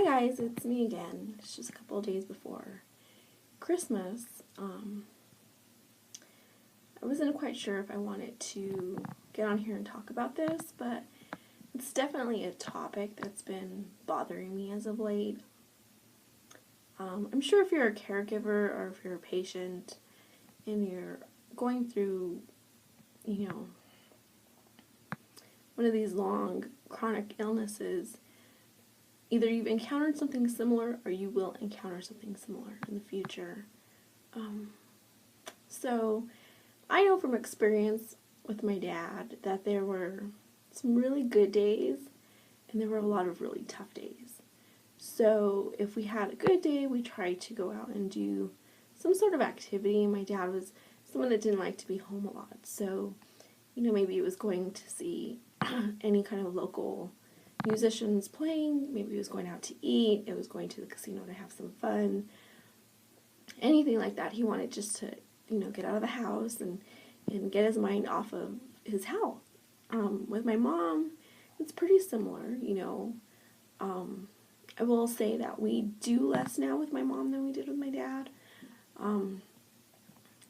guys, it's me again. It's just a couple of days before Christmas. I wasn't quite sure if I wanted to get on here and talk about this, but it's definitely a topic that's been bothering me as of late. I'm sure if you're a caregiver or if you're a patient and you're going through, one of these long chronic illnesses, either you've encountered something similar or you will encounter something similar in the future. So I know from experience with my dad that there were some really good days and there were a lot of really tough days. So if we had a good day, we tried to go out and do some sort of activity. My dad was someone that didn't like to be home a lot. So, maybe it was going to see any kind of local musicians playing. Maybe it was going out to eat. It was going to the casino to have some fun. Anything like that. He wanted just to, get out of the house and get his mind off of his health. With my mom, it's pretty similar, I will say that we do less now with my mom than we did with my dad.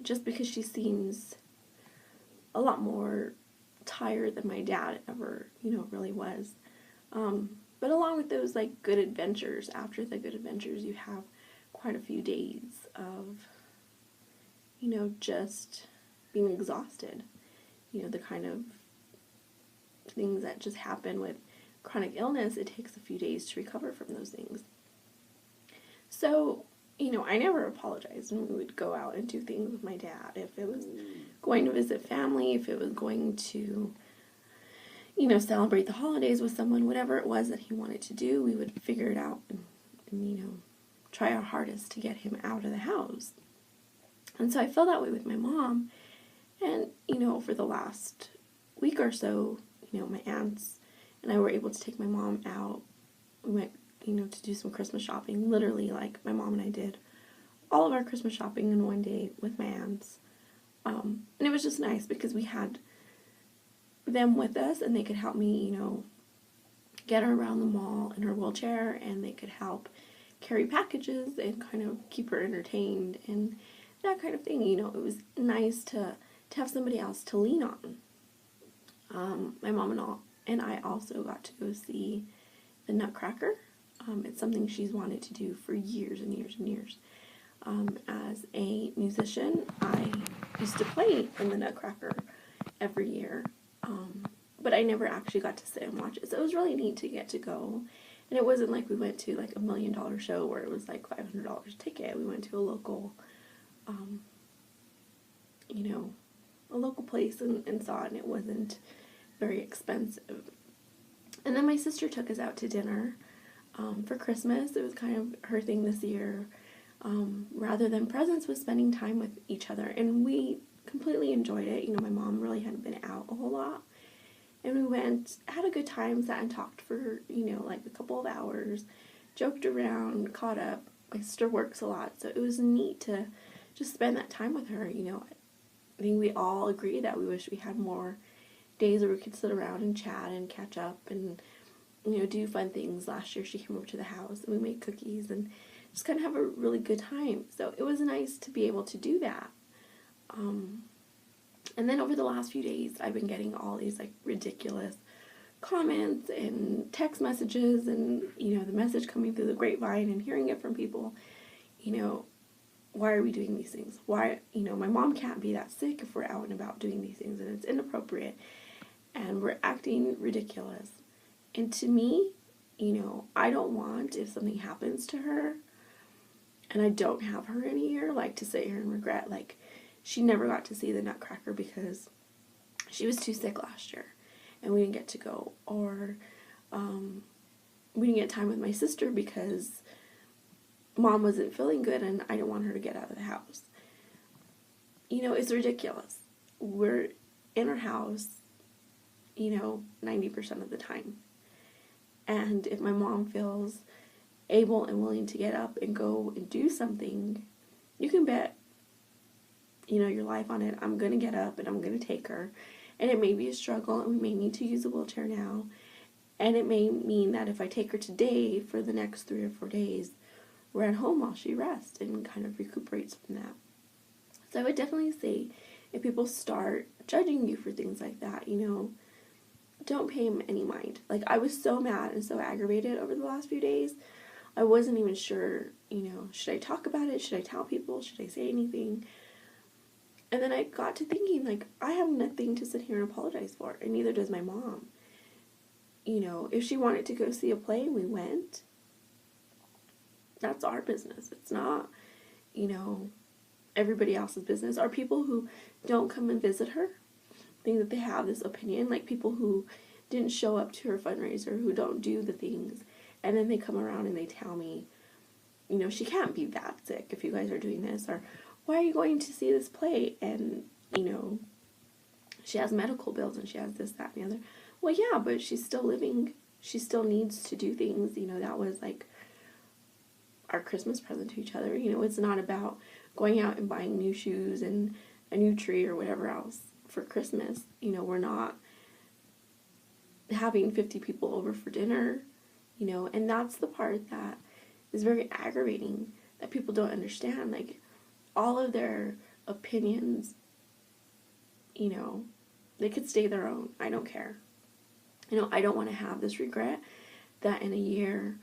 Just because she seems a lot more tired than my dad ever, really was. But along with those, good adventures, after the good adventures, you have quite a few days of, just being exhausted. The kind of things that just happen with chronic illness, it takes a few days to recover from those things. So, I never apologized when we would go out and do things with my dad. If it was going to visit family, if it was going to, celebrate the holidays with someone, whatever it was that he wanted to do, we would figure it out and try our hardest to get him out of the house. And so I felt that way with my mom. And, for the last week or so, my aunts and I were able to take my mom out. We went, to do some Christmas shopping. Literally, my mom and I did all of our Christmas shopping in one day with my aunts. And it was just nice because we had them with us and they could help me, get her around the mall in her wheelchair, and they could help carry packages and kind of keep her entertained and that kind of thing. It was nice to have somebody else to lean on. My mom and I also got to go see the Nutcracker. It's something she's wanted to do for years and years and years. As a musician, I used to play in the Nutcracker every year, but I never actually got to sit and watch it. So it was really neat to get to go. And it wasn't like we went to $1 million show where it was $500 a ticket. We went to a local, a local place and saw it, and it wasn't very expensive. And then my sister took us out to dinner for Christmas. It was kind of her thing this year. Rather than presents, was spending time with each other, and we completely enjoyed it. My mom really hadn't been out a whole lot, and we went, had a good time, sat and talked for a couple of hours, joked around, caught up. My sister works a lot, so it was neat to just spend that time with her. I think we all agree that we wish we had more days where we could sit around and chat and catch up and do fun things. Last year she came over to the house and we made cookies and just kind of have a really good time. So it was nice to be able to do that. And then over the last few days, I've been getting all these ridiculous comments and text messages and, the message coming through the grapevine and hearing it from people, why are we doing these things? Why, my mom can't be that sick if we're out and about doing these things, and it's inappropriate and we're acting ridiculous. And to me, I don't want, if something happens to her and I don't have her in here, to sit here and regret, she never got to see the Nutcracker because she was too sick last year and we didn't get to go, or we didn't get time with my sister because mom wasn't feeling good and I didn't want her to get out of the house. It's ridiculous. We're in our house, 90% of the time. And if my mom feels able and willing to get up and go and do something, you can bet, your life on it. I'm going to get up and I'm going to take her. And it may be a struggle and we may need to use a wheelchair now. And it may mean that if I take her today for the next 3 or 4 days, we're at home while she rests and kind of recuperates from that. So I would definitely say, if people start judging you for things like that, don't pay them any mind. Like, I was so mad and so aggravated over the last few days. I wasn't even sure, should I talk about it? Should I tell people? Should I say anything? And then I got to thinking, like, I have nothing to sit here and apologize for, and neither does my mom. If she wanted to go see a play and we went, that's our business. It's not, everybody else's business. Or people who don't come and visit her think that they have this opinion, like people who didn't show up to her fundraiser, who don't do the things, and then they come around and they tell me, she can't be that sick if you guys are doing this, or why are you going to see this play? And, she has medical bills and she has this, that, and the other. Well, yeah, but she's still living. She still needs to do things. That was like our Christmas present to each other. It's not about going out and buying new shoes and a new tree or whatever else for Christmas. We're not having 50 people over for dinner, and that's the part that is very aggravating, that people don't understand. Like, all of their opinions, they could stay their own. I don't care. I don't want to have this regret that in a year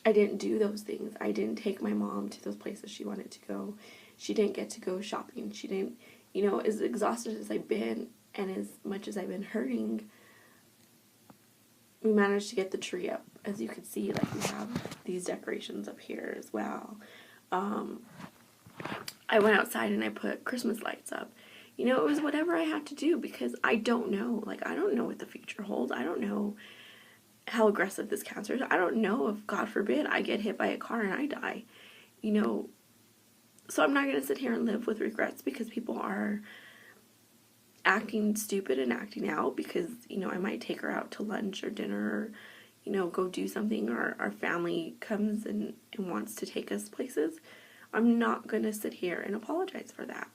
I didn't do those things. I didn't take my mom to those places she wanted to go. She didn't get to go shopping. She didn't, as exhausted as I've been and as much as I've been hurting, we managed to get the tree up. As you can see, like, we have these decorations up here as well. I went outside and I put Christmas lights up. It was whatever I had to do, because I don't know. Like, I don't know what the future holds. I don't know how aggressive this cancer is. I don't know if, God forbid, I get hit by a car and I die. So I'm not going to sit here and live with regrets because people are acting stupid and acting out because, I might take her out to lunch or dinner or, go do something, or our family comes and wants to take us places. I'm not going to sit here and apologize for that.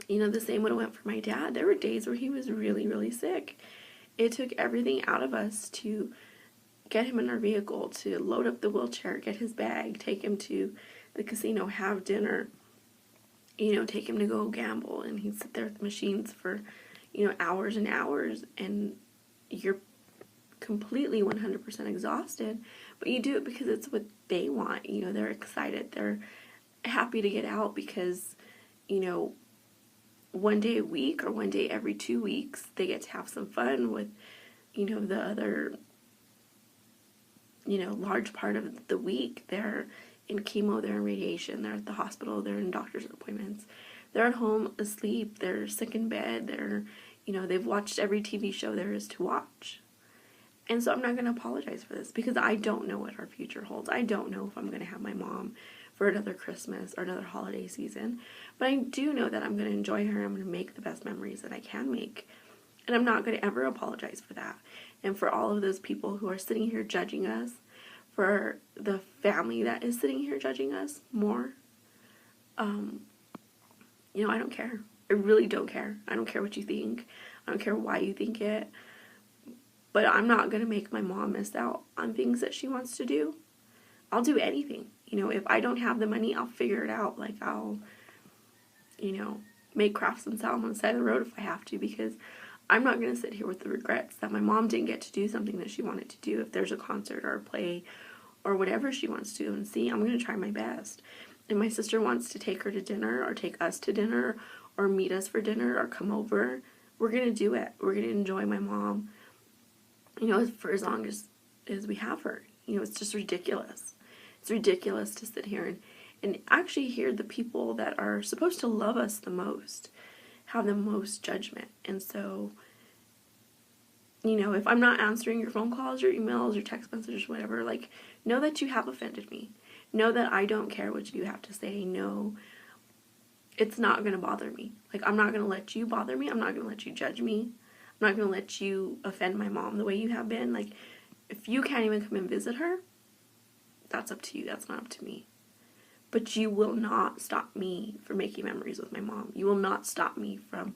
The same would have went for my dad. There were days where he was really, really sick. It took everything out of us to get him in our vehicle, to load up the wheelchair, get his bag, take him to the casino, have dinner, take him to go gamble, and he'd sit there at the machines for, hours and hours, and you're completely 100% exhausted, but you do it because it's what they want. They're excited. They're happy to get out because, one day a week or one day every 2 weeks, they get to have some fun with, the other, large part of the week. They're in chemo, they're in radiation, they're at the hospital, they're in doctor's appointments, they're at home asleep, they're sick in bed, they're, they've watched every TV show there is to watch. And so I'm not going to apologize for this because I don't know what our future holds. I don't know if I'm going to have my mom for another Christmas or another holiday season. But I do know that I'm going to enjoy her. I'm going to make the best memories that I can make. And I'm not going to ever apologize for that. And for all of those people who are sitting here judging us, for the family that is sitting here judging us more, I don't care. I really don't care. I don't care what you think. I don't care why you think it. But I'm not going to make my mom miss out on things that she wants to do. I'll do anything. If I don't have the money, I'll figure it out. Like, I'll, make crafts and sell them on the side of the road if I have to, because I'm not going to sit here with the regrets that my mom didn't get to do something that she wanted to do. If there's a concert or a play or whatever she wants to do and see, I'm going to try my best. If my sister wants to take her to dinner or take us to dinner or meet us for dinner or come over, we're going to do it. We're going to enjoy my mom, for as long as we have her. It's just ridiculous. It's ridiculous to sit here and actually hear the people that are supposed to love us the most have the most judgment. And so, if I'm not answering your phone calls or emails or text messages, whatever, like, know that you have offended me. Know that I don't care what you have to say. No, it's not going to bother me. Like, I'm not going to let you bother me. I'm not going to let you judge me. I'm not going to let you offend my mom the way you have been. Like, if you can't even come and visit her, that's up to you. That's not up to me. But you will not stop me from making memories with my mom. You will not stop me from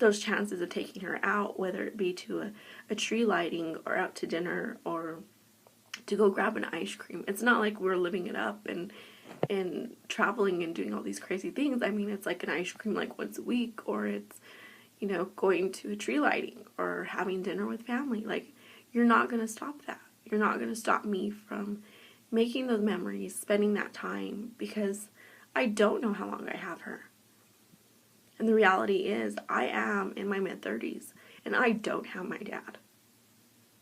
those chances of taking her out, whether it be to a tree lighting or out to dinner or to go grab an ice cream. It's not like we're living it up and traveling and doing all these crazy things. I mean, it's like an ice cream like once a week, or it's, you know, going to a tree lighting or having dinner with family. Like, you're not going to stop that. You're not going to stop me from making those memories, spending that time, because I don't know how long I have her. And the reality is, I am in my mid-30s, and I don't have my dad.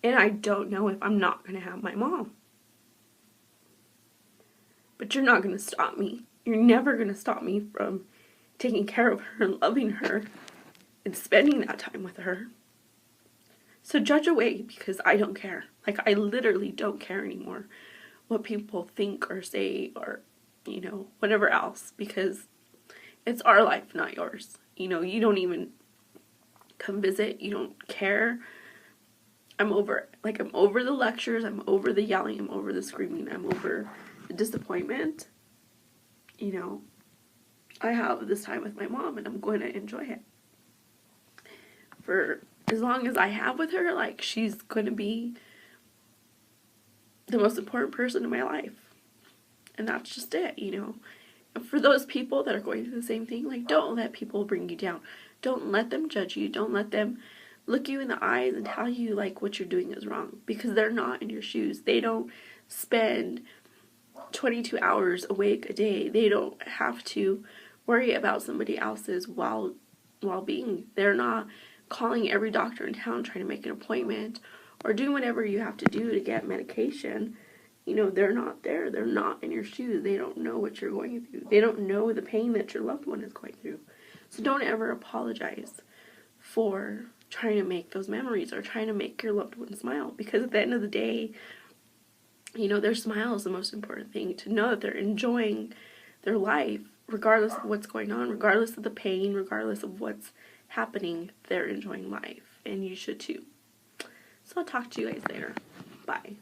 And I don't know if I'm not going to have my mom. But you're not going to stop me. You're never going to stop me from taking care of her and loving her and spending that time with her. So judge away, because I don't care. Like, I literally don't care anymore what people think or say or, you know, whatever else, because it's our life, not yours. You know, you don't even come visit. You don't care. I'm over it. Like, I'm over the lectures. I'm over the yelling. I'm over the screaming. I'm over the disappointment. You know, I have this time with my mom, and I'm going to enjoy it. For as long as I have with her, like, she's going to be the most important person in my life. And that's just it, you know. And for those people that are going through the same thing, like, don't let people bring you down. Don't let them judge you. Don't let them look you in the eyes and tell you, like, what you're doing is wrong. Because they're not in your shoes. They don't spend 22 hours awake a day. They don't have to worry about somebody else's well-being. They're not calling every doctor in town trying to make an appointment or doing whatever you have to do to get medication. You know, they're not there. They're not in your shoes. They don't know what you're going through. They don't know the pain that your loved one is going through. So don't ever apologize for trying to make those memories or trying to make your loved one smile, because at the end of the day, you know, their smile is the most important thing. To know that they're enjoying their life, regardless of what's going on, regardless of the pain, regardless of what's happening, they're enjoying life. And you should too. So I'll talk to you guys later. Bye.